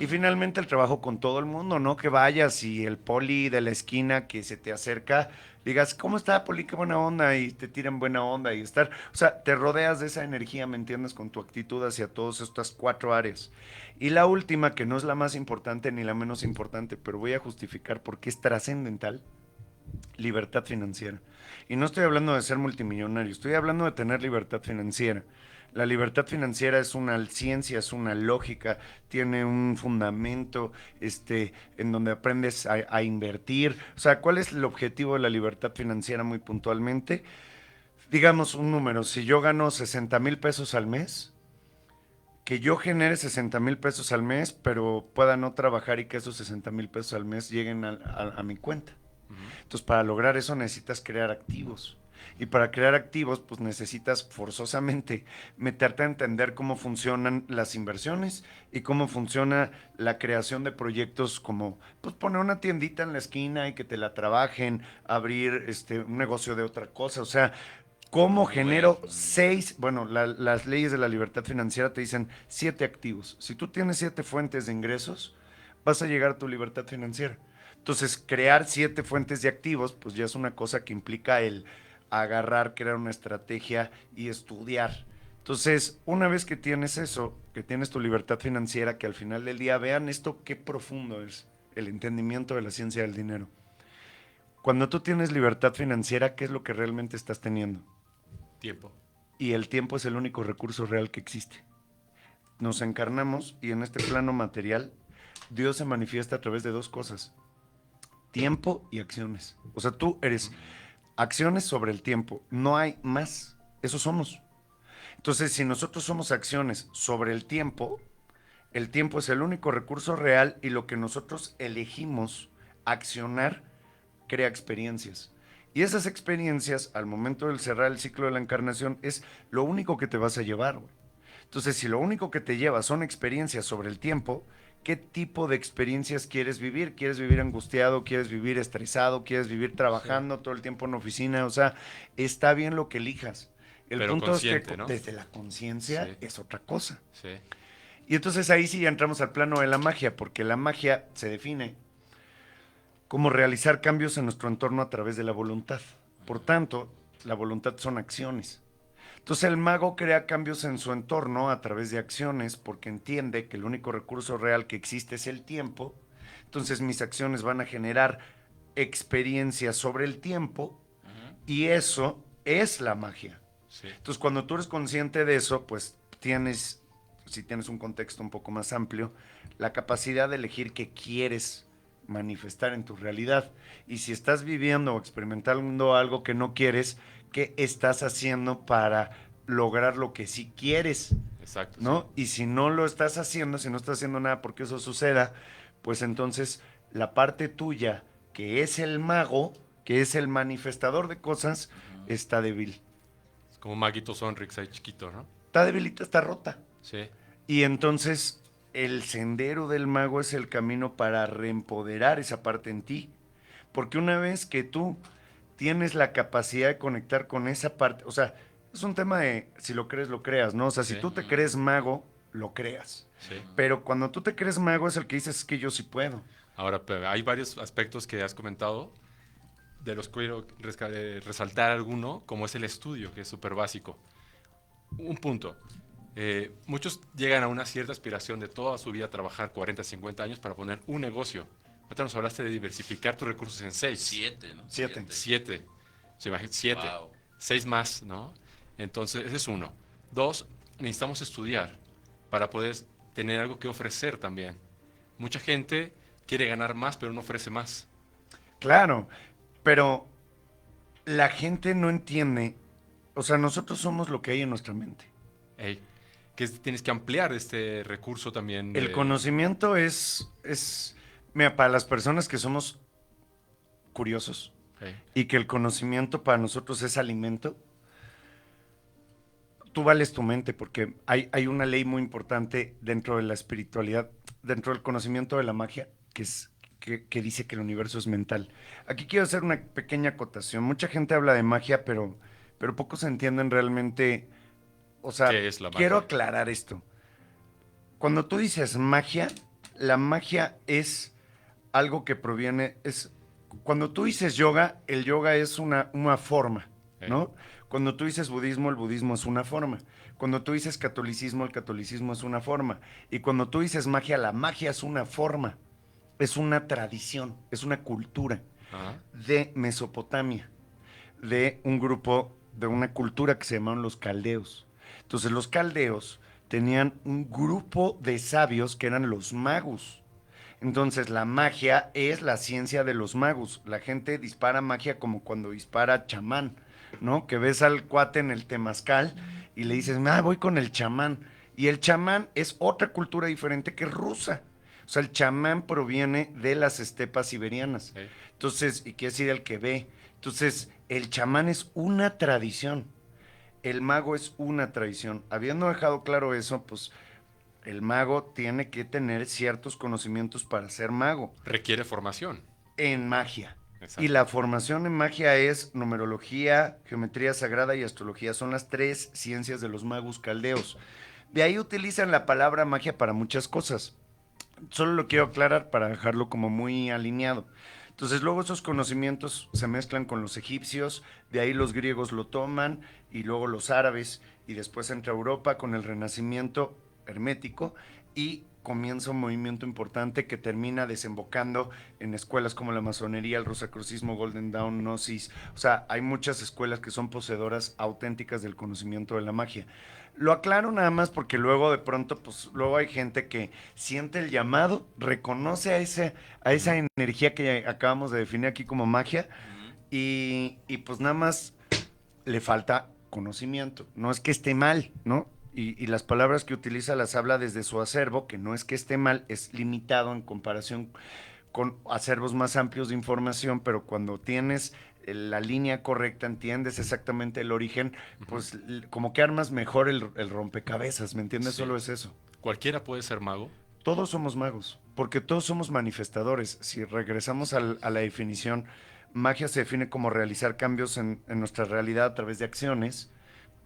Y finalmente el trabajo con todo el mundo, ¿no? Que vayas y el poli de la esquina que se te acerca, digas, ¿cómo está, poli? Qué buena onda. Y te tiran buena onda y estar. O sea, te rodeas de esa energía, ¿me entiendes? Con tu actitud hacia todas estas 4 áreas. Y la última, que no es la más importante ni la menos importante, pero voy a justificar porque es trascendental, libertad financiera. Y no estoy hablando de ser multimillonario, estoy hablando de tener libertad financiera. La libertad financiera es una ciencia, es una lógica, tiene un fundamento en donde aprendes a invertir. O sea, ¿cuál es el objetivo de la libertad financiera muy puntualmente? Digamos un número, si yo gano 60,000 pesos al mes, que yo genere 60,000 pesos al mes, pero pueda no trabajar y que esos 60,000 pesos al mes lleguen a mi cuenta. Entonces, para lograr eso necesitas crear activos. Y para crear activos, pues necesitas forzosamente meterte a entender cómo funcionan las inversiones y cómo funciona la creación de proyectos como, pues poner una tiendita en la esquina y que te la trabajen, abrir un negocio de otra cosa. O sea, ¿cómo genero las leyes de la libertad financiera te dicen 7 activos? Si tú tienes 7 fuentes de ingresos, vas a llegar a tu libertad financiera. Entonces, crear 7 fuentes de activos, pues ya es una cosa que implica el agarrar, crear una estrategia y estudiar. Entonces, una vez que tienes eso, que tienes tu libertad financiera, que al final del día vean esto, qué profundo es el entendimiento de la ciencia del dinero. Cuando tú tienes libertad financiera, ¿qué es lo que realmente estás teniendo? Tiempo. Y el tiempo es el único recurso real que existe. Nos encarnamos y en este plano material, Dios se manifiesta a través de 2 cosas: tiempo y acciones. O sea, tú eres acciones sobre el tiempo, no hay más, eso somos. Entonces, si nosotros somos acciones sobre el tiempo es el único recurso real y lo que nosotros elegimos accionar crea experiencias. Y esas experiencias, al momento de cerrar el ciclo de la encarnación, es lo único que te vas a llevar, güey. Entonces, si lo único que te lleva son experiencias sobre el tiempo, ¿qué tipo de experiencias quieres vivir? ¿Quieres vivir angustiado? ¿Quieres vivir estresado? ¿Quieres vivir trabajando todo el tiempo en oficina? O sea, está bien lo que elijas. El Pero punto es que consciente, ¿no? desde la conciencia Sí. es otra cosa. Sí. Y entonces ahí sí ya entramos al plano de la magia, porque la magia se define como realizar cambios en nuestro entorno a través de la voluntad. Por tanto, la voluntad son acciones. Entonces el mago crea cambios en su entorno a través de acciones porque entiende que el único recurso real que existe es el tiempo. Entonces mis acciones van a generar experiencias sobre el tiempo y eso es la magia. Sí. Entonces cuando tú eres consciente de eso, pues tienes, si tienes un contexto un poco más amplio, la capacidad de elegir qué quieres manifestar en tu realidad. Y si estás viviendo o experimentando algo que no quieres, ¿qué estás haciendo para lograr lo que sí quieres? Exacto. ¿No? Y si no lo estás haciendo, si no estás haciendo nada porque eso suceda, pues entonces la parte tuya, que es el mago, que es el manifestador de cosas, está débil. Es como Maguito Sonrix ahí chiquito, ¿no? Está debilita, está rota. Sí. Y entonces el sendero del mago es el camino para reempoderar esa parte en ti. Porque una vez que tú tienes la capacidad de conectar con esa parte, o sea, es un tema de si lo crees, lo creas, ¿no? O sea, si Sí. tú te crees mago, lo creas. Sí. Pero cuando tú te crees mago es el que dices, es que yo sí puedo. Ahora, pero hay varios aspectos que has comentado, de los que quiero resaltar alguno, como es el estudio, que es súper básico. Un punto. Muchos llegan a una cierta aspiración de toda su vida trabajar 40, 50 años para poner un negocio. Ahorita nos hablaste de diversificar tus recursos en 6. 7, ¿no? 7. 7. Se imagina 7. Wow. 6 más, ¿no? Entonces, ese es uno. 2, necesitamos estudiar para poder tener algo que ofrecer también. Mucha gente quiere ganar más, pero no ofrece más. Claro, pero la gente no entiende, o sea, nosotros somos lo que hay en nuestra mente. Ey, tienes que ampliar este recurso también. El conocimiento es, mira, para las personas que somos curiosos Ey, y que el conocimiento para nosotros es alimento, tú vales tu mente, porque hay una ley muy importante dentro de la espiritualidad, dentro del conocimiento de la magia, que dice que el universo es mental. Aquí quiero hacer una pequeña acotación. Mucha gente habla de magia, pero pocos entienden realmente, o sea, ¿Qué es la quiero magia? aclarar esto. Cuando tú dices magia, la magia es algo que proviene, cuando tú dices yoga, el yoga es una forma, ¿no? Cuando tú dices budismo, el budismo es una forma. Cuando tú dices catolicismo, el catolicismo es una forma. Y cuando tú dices magia, la magia es una forma, es una tradición, es una cultura Ajá. de Mesopotamia, de un grupo, de una cultura que se llamaban los caldeos. Entonces los caldeos tenían un grupo de sabios que eran los magus. Entonces la magia es la ciencia de los magos. La gente dispara magia como cuando dispara chamán, ¿no? Que ves al cuate en el temazcal y le dices, voy con el chamán. Y el chamán es otra cultura diferente que es rusa. O sea, el chamán proviene de las estepas siberianas. Sí. Entonces, y quiere decir el que ve. Entonces, el chamán es una tradición. El mago es una tradición. Habiendo dejado claro eso, pues el mago tiene que tener ciertos conocimientos para ser mago Requiere formación. en magia. Exacto. Y la formación en magia es numerología, geometría sagrada y astrología. Son las tres ciencias de los magos caldeos. De ahí utilizan la palabra magia para muchas cosas. Solo lo quiero aclarar para dejarlo como muy alineado. Entonces luego esos conocimientos se mezclan con los egipcios, de ahí los griegos lo toman y luego los árabes y después entra Europa con el Renacimiento hermético y comienza un movimiento importante que termina desembocando en escuelas como la masonería, el rosacrucismo, Golden Dawn, Gnosis. O sea, hay muchas escuelas que son poseedoras auténticas del conocimiento de la magia. Lo aclaro nada más porque luego de pronto, pues luego hay gente que siente el llamado, reconoce a esa energía que acabamos de definir aquí como magia y pues nada más le falta conocimiento. No es que esté mal, ¿no? Y las palabras que utiliza las habla desde su acervo, que no es que esté mal, es limitado en comparación con acervos más amplios de información, pero cuando tienes la línea correcta, entiendes exactamente el origen, pues como que armas mejor el rompecabezas, ¿me entiendes? Sí. Solo es eso. ¿Cualquiera puede ser mago? Todos somos magos, porque todos somos manifestadores. Si regresamos a la definición, magia se define como realizar cambios en nuestra realidad a través de acciones.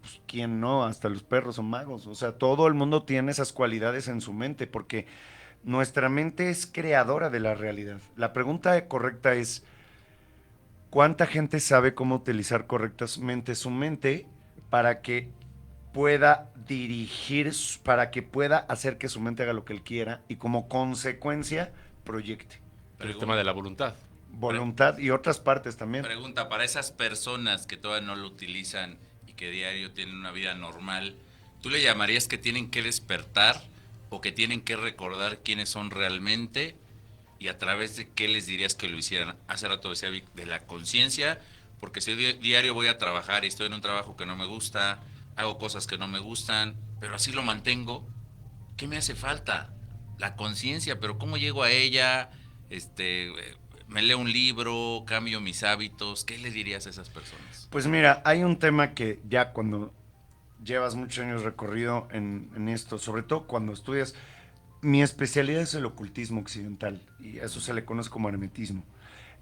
Pues, ¿quién no? Hasta los perros son magos. O sea, todo el mundo tiene esas cualidades en su mente, porque nuestra mente es creadora de la realidad. La pregunta correcta es, ¿cuánta gente sabe cómo utilizar correctamente su mente para que pueda dirigir, para que pueda hacer que su mente haga lo que él quiera y como consecuencia proyecte? El tema de la voluntad. Voluntad y otras partes también. Pregunta, para esas personas que todavía no lo utilizan y que diario tienen una vida normal, ¿tú le llamarías que tienen que despertar o que tienen que recordar quiénes son realmente? ¿Y a través de qué les dirías que lo hicieran? Hace rato decía Vic, de la conciencia, porque si diario voy a trabajar y estoy en un trabajo que no me gusta, hago cosas que no me gustan, pero así lo mantengo, ¿qué me hace falta? La conciencia, pero ¿cómo llego a ella? Me leo un libro, cambio mis hábitos. ¿Qué le dirías a esas personas? Pues mira, hay un tema que ya cuando llevas muchos años recorrido en esto, sobre todo cuando estudias, mi especialidad es el ocultismo occidental y a eso se le conoce como hermetismo.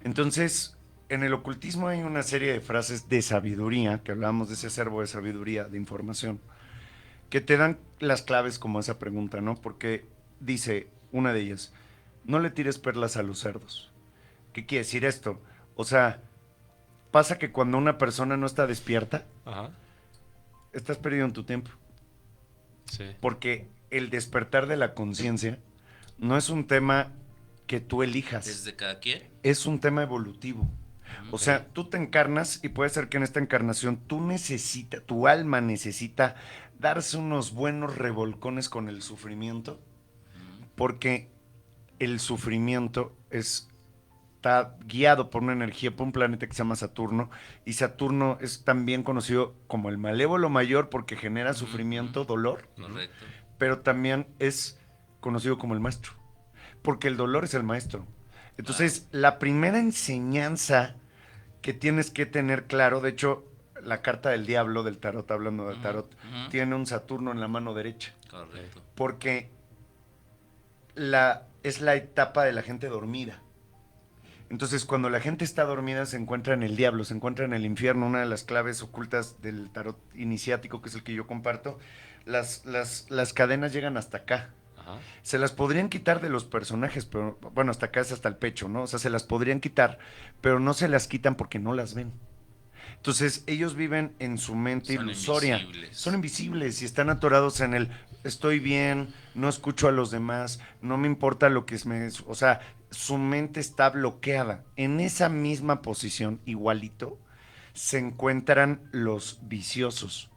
Entonces, en el ocultismo hay una serie de frases de sabiduría, que hablamos de ese acervo de sabiduría, de información, que te dan las claves como esa pregunta, ¿no? Porque dice una de ellas, no le tires perlas a los cerdos. ¿Qué quiere decir esto? O sea, pasa que cuando una persona no está despierta, Ajá. estás perdido en tu tiempo. Sí. Porque el despertar de la conciencia no es un tema que tú elijas, ¿Desde cada quien? es un tema evolutivo. O sea, tú te encarnas y puede ser que en esta encarnación tu alma necesita darse unos buenos revolcones con el sufrimiento, porque el sufrimiento está guiado por una energía, por un planeta que se llama Saturno, y Saturno es también conocido como el malévolo mayor porque genera sufrimiento, dolor, Correcto. pero también es conocido como el maestro, porque el dolor es el maestro. Entonces, la primera enseñanza que tienes que tener claro, de hecho, la carta del diablo del tarot, hablando del Ujú, tarot, ujú. tiene un Saturno en la mano derecha, Correcto. porque es la etapa de la gente dormida. Entonces, cuando la gente está dormida, se encuentra en el diablo, se encuentra en el infierno. Una de las claves ocultas del tarot iniciático, que es el que yo comparto, las cadenas llegan hasta acá. Ajá. Se las podrían quitar de los personajes, pero bueno, hasta acá es hasta el pecho, ¿no? O sea, se las podrían quitar, pero no se las quitan porque no las ven. Entonces, ellos viven en su mente Son ilusoria. invisibles. Son invisibles y están atorados en el estoy bien, no escucho a los demás, no me importa lo que es me. O sea, su mente está bloqueada. En esa misma posición, igualito, se encuentran los viciosos.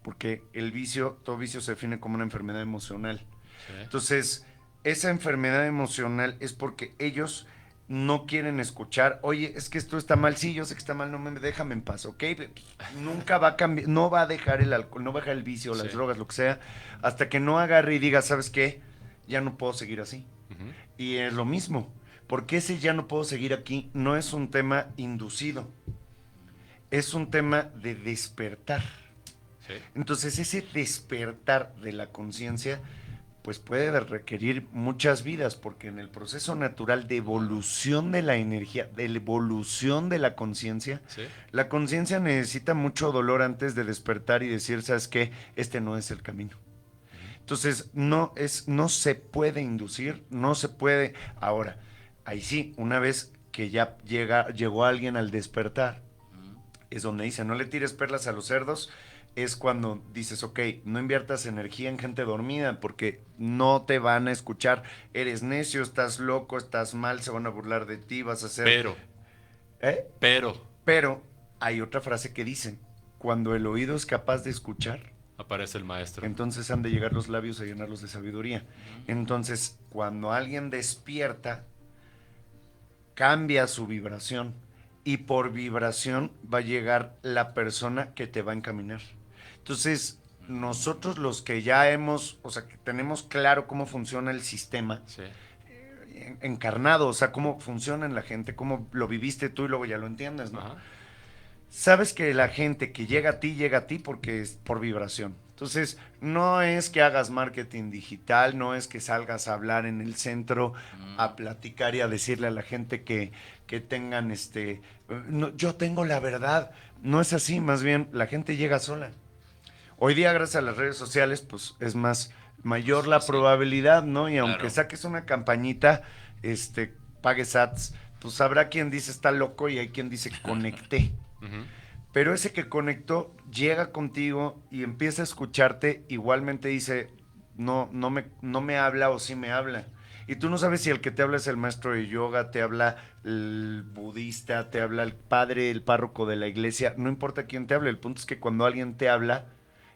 Porque el vicio, todo vicio se define como una enfermedad emocional. Sí. Entonces, esa enfermedad emocional es porque ellos no quieren escuchar, oye, es que esto está mal, sí, yo sé que está mal, no me déjame en paz, ¿ok? Nunca va a cambiar, no va a dejar el alcohol, no va a dejar el vicio, las Sí. drogas, lo que sea, hasta que no agarre y diga, ¿sabes qué? Ya no puedo seguir así. Ujú. Y es lo mismo, porque ese ya no puedo seguir aquí no es un tema inducido, es un tema de despertar. Sí. Entonces, ese despertar de la conciencia pues puede requerir muchas vidas, porque en el proceso natural de evolución de la energía, de la evolución de la conciencia, Sí. la conciencia necesita mucho dolor antes de despertar y decir, ¿sabes qué? Este no es el camino. Entonces, no se puede inducir, no se puede. Ahora, ahí sí, una vez que ya llegó alguien al despertar, es donde dice, no le tires perlas a los cerdos, es cuando dices, ok, no inviertas energía en gente dormida porque no te van a escuchar, eres necio, estás loco, estás mal, se van a burlar de ti, vas a ser... ¿Eh? Pero Pero hay otra frase que dice, cuando el oído es capaz de escuchar, aparece el maestro. entonces han de llegar los labios a llenarlos de sabiduría. Entonces, cuando alguien despierta, cambia su vibración y por vibración va a llegar la persona que te va a encaminar. Entonces, nosotros los que ya hemos, o sea, que tenemos claro cómo funciona el sistema, Sí. encarnado, o sea, cómo funciona en la gente, cómo lo viviste tú y luego ya lo entiendes, ¿no? Ajá. Sabes que la gente que llega a ti porque es por vibración. Entonces, no es que hagas marketing digital, no es que salgas a hablar en el centro, a platicar y a decirle a la gente que tengan no, yo tengo la verdad. No es así, más bien la gente llega sola. Hoy día, gracias a las redes sociales, pues es más mayor la Sí, probabilidad, ¿no? Y aunque claro. saques una campañita, pagues ads, pues habrá quien dice está loco y hay quien dice conecté. Ujú. Pero ese que conectó llega contigo y empieza a escucharte, igualmente dice, no me habla o sí me habla. Y tú no sabes si el que te habla es el maestro de yoga, te habla el budista, te habla el padre, el párroco de la iglesia, no importa quién te hable, el punto es que cuando alguien te habla,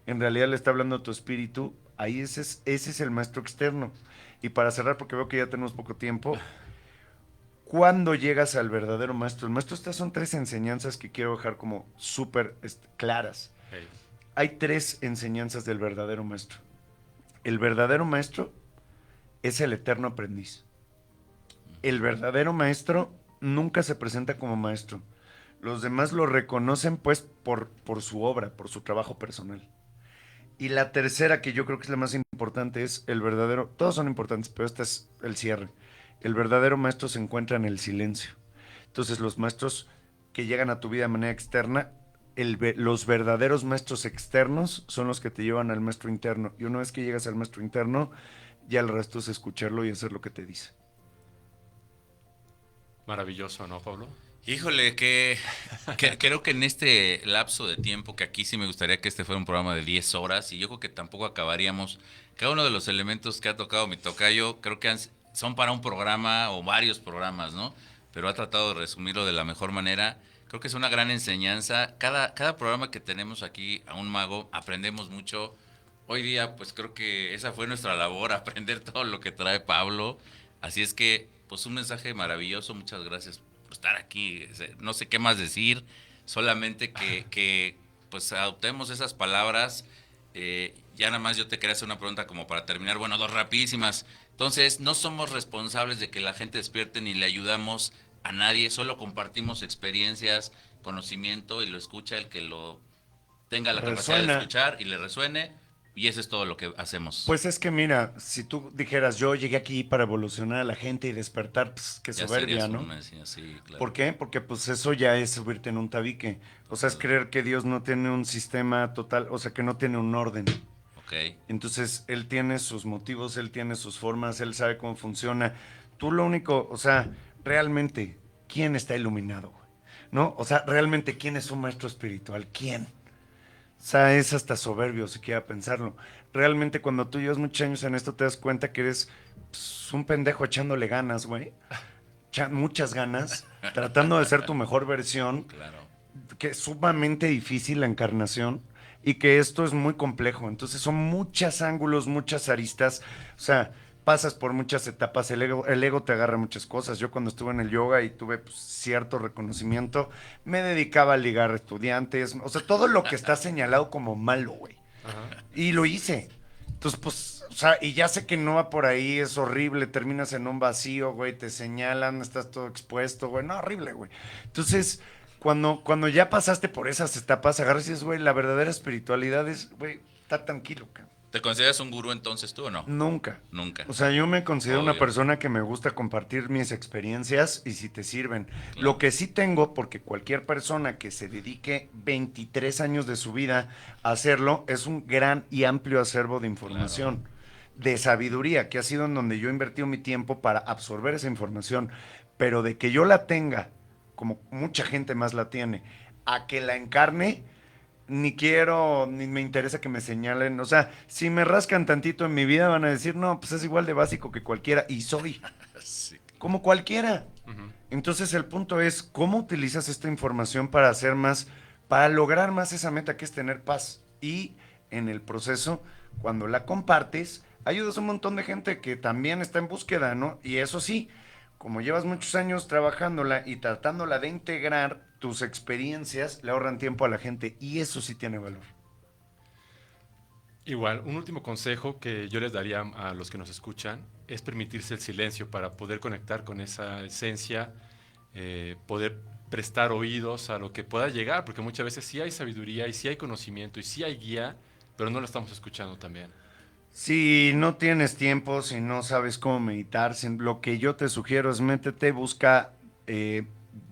en realidad le está hablando a tu espíritu, ahí ese es el maestro externo. Y para cerrar, porque veo que ya tenemos poco tiempo, cuando llegas al verdadero maestro, el maestro, estas son 3 enseñanzas que quiero dejar como súper claras. Hey. Hay 3 enseñanzas del verdadero maestro. El verdadero maestro es el eterno aprendiz. El verdadero maestro nunca se presenta como maestro. Los demás lo reconocen pues por su obra, por su trabajo personal. Y la tercera, que yo creo que es la más importante, es el verdadero, todos son importantes, pero este es el cierre. El verdadero maestro se encuentra en el silencio. Entonces los maestros que llegan a tu vida de manera externa, los verdaderos maestros externos son los que te llevan al maestro interno. Y una vez que llegas al maestro interno, ya el resto es escucharlo y hacer lo que te dice. Maravilloso, ¿no, Pablo? Híjole, creo que en este lapso de tiempo, que aquí sí me gustaría que este fuera un programa de 10 horas, y yo creo que tampoco acabaríamos. Cada uno de los elementos que ha tocado mi tocayo, creo que son para un programa o varios programas, ¿no? Pero ha tratado de resumirlo de la mejor manera. Creo que es una gran enseñanza. Cada programa que tenemos aquí a un mago, aprendemos mucho. Hoy día, pues creo que esa fue nuestra labor, aprender todo lo que trae Pablo. Así es que, pues un mensaje maravilloso. Muchas gracias por estar aquí. No sé qué más decir, solamente que pues adoptemos esas palabras. Ya nada más yo te quería hacer una pregunta como para terminar. Bueno, 2 rapidísimas. Entonces, no somos responsables de que la gente despierte ni le ayudamos a nadie, solo compartimos experiencias, conocimiento y lo escucha el que lo tenga la capacidad de Resuena. escuchar y le resuene, y eso es todo lo que hacemos. Pues es que mira, si tú dijeras, yo llegué aquí para evolucionar a la gente y despertar, pues qué ya soberbia, serías ¿no? un Mesías, sí, claro. ¿Por qué? Porque pues eso ya es subirte en un tabique. O sea, es creer que Dios no tiene un sistema total, o sea, que no tiene un orden. Ok, Entonces, Él tiene sus motivos, Él tiene sus formas, Él sabe cómo funciona. Tú lo único, o sea, realmente, ¿quién está iluminado, güey? ¿No? O sea, realmente, ¿quién es un maestro espiritual? ¿Quién? O sea, es hasta soberbio si quiera pensarlo. Realmente cuando tú llevas muchos años en esto te das cuenta que eres pues, un pendejo echándole ganas, güey. Muchas ganas, tratando de ser tu mejor versión, claro. que es sumamente difícil la encarnación y que esto es muy complejo. Entonces son muchos ángulos, muchas aristas. O sea, pasas por muchas etapas. El ego te agarra muchas cosas. Yo cuando estuve en el yoga y tuve pues, cierto reconocimiento, me dedicaba a ligar estudiantes. O sea, todo lo que está señalado como malo, güey. Ajá. Y lo hice. Entonces, pues, o sea, y ya sé que no va por ahí, es horrible, terminas en un vacío, güey, te señalan, estás todo expuesto, güey, no, horrible, güey. Entonces, cuando ya pasaste por esas etapas, agarras y dices, güey, la verdadera espiritualidad es, güey, estar tranquilo, cabrón. ¿Te consideras un gurú entonces tú o no? Nunca. Nunca. O sea, yo me considero una Obvio. persona que me gusta compartir mis experiencias y si te sirven. Claro. Lo que sí tengo, porque cualquier persona que se dedique 23 años de su vida a hacerlo, es un gran y amplio acervo de información, de sabiduría, que ha sido en donde yo he invertido mi tiempo para absorber esa información. Pero de que yo la tenga, como mucha gente más la tiene, a que la encarne, ni quiero, ni me interesa que me señalen. O sea, si me rascan tantito en mi vida, van a decir, no, pues es igual de básico que cualquiera. Y soy Sí. como cualquiera. Ujú. Entonces el punto es, ¿cómo utilizas esta información para hacer más, para lograr más esa meta que es tener paz? Y en el proceso, cuando la compartes, ayudas a un montón de gente que también está en búsqueda, ¿no? Y eso sí, como llevas muchos años trabajándola y tratándola de integrar, tus experiencias le ahorran tiempo a la gente y eso sí tiene valor. Igual, un último consejo que yo les daría a los que nos escuchan es permitirse el silencio para poder conectar con esa esencia, poder prestar oídos a lo que pueda llegar, porque muchas veces sí hay sabiduría y sí hay conocimiento y sí hay guía, pero no lo estamos escuchando también. Si no tienes tiempo, si no sabes cómo meditar, lo que yo te sugiero es métete, busca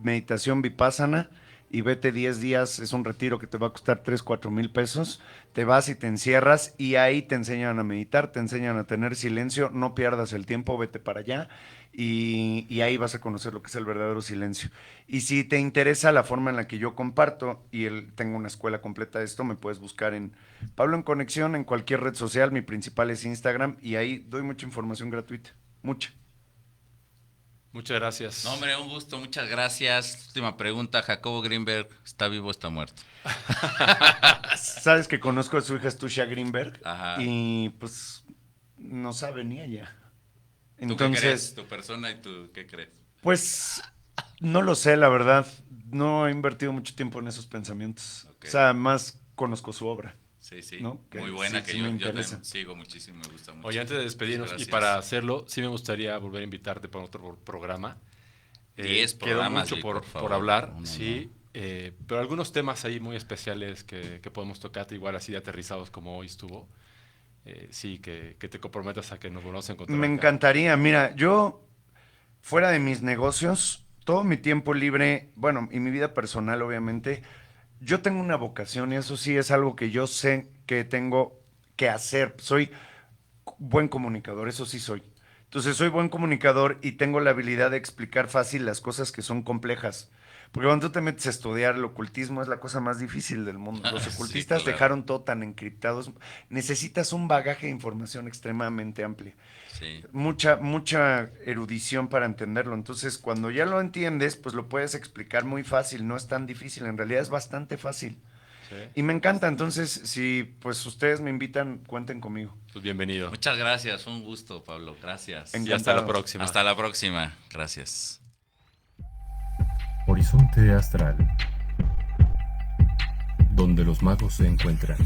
meditación vipassana y vete 10 días, es un retiro que te va a costar 3, 4 mil pesos, te vas y te encierras y ahí te enseñan a meditar, te enseñan a tener silencio, no pierdas el tiempo, vete para allá y ahí vas a conocer lo que es el verdadero silencio. Y si te interesa la forma en la que yo comparto y tengo una escuela completa de esto, me puedes buscar en Pablo en Conexión, en cualquier red social, mi principal es Instagram y ahí doy mucha información gratuita, mucha. Muchas gracias. No, hombre, un gusto, muchas gracias. Última pregunta, ¿Jacobo Greenberg está vivo o está muerto? Sabes que conozco a su hija Stusha Greenberg Ajá. y pues no sabe ni ella. ¿Tú qué crees? ¿Tu persona y tú qué crees? Pues no lo sé, la verdad. No he invertido mucho tiempo en esos pensamientos. Ok. O sea, más conozco su obra. Sí, sí. ¿No? Que Muy buena, sí, que sí yo, me yo interesa. también sigo muchísimo, me gusta mucho. Oye, antes de despedirnos Muchas y gracias. para hacerlo, sí me gustaría volver a invitarte para otro programa. 10 quedó programas, mucho Vic, por favor. hablar, No, no, sí, pero algunos temas ahí muy especiales que podemos tocarte, igual así de aterrizados como hoy estuvo. Sí, que te comprometas a que nos volvamos a encontrar Me acá. encantaría. Mira, yo, fuera de mis negocios, todo mi tiempo libre, bueno, y mi vida personal, obviamente, yo tengo una vocación y eso sí es algo que yo sé que tengo que hacer. Soy buen comunicador, eso sí soy. Entonces soy buen comunicador y tengo la habilidad de explicar fácil las cosas que son complejas. Porque cuando tú te metes a estudiar el ocultismo es la cosa más difícil del mundo. Los Sí, ocultistas claro. dejaron todo tan encriptados. Necesitas un bagaje de información extremadamente amplio. Sí. Mucha erudición para entenderlo. Entonces, cuando ya lo entiendes, pues lo puedes explicar muy fácil. No es tan difícil. En realidad es bastante fácil. Sí. Y me encanta. Entonces, si pues ustedes me invitan, cuenten conmigo. Pues bienvenido. Muchas gracias, un gusto, Pablo. Gracias. Y hasta la Encantado. próxima. Hasta la próxima. Gracias. Horizonte Astral, donde los magos se encuentran.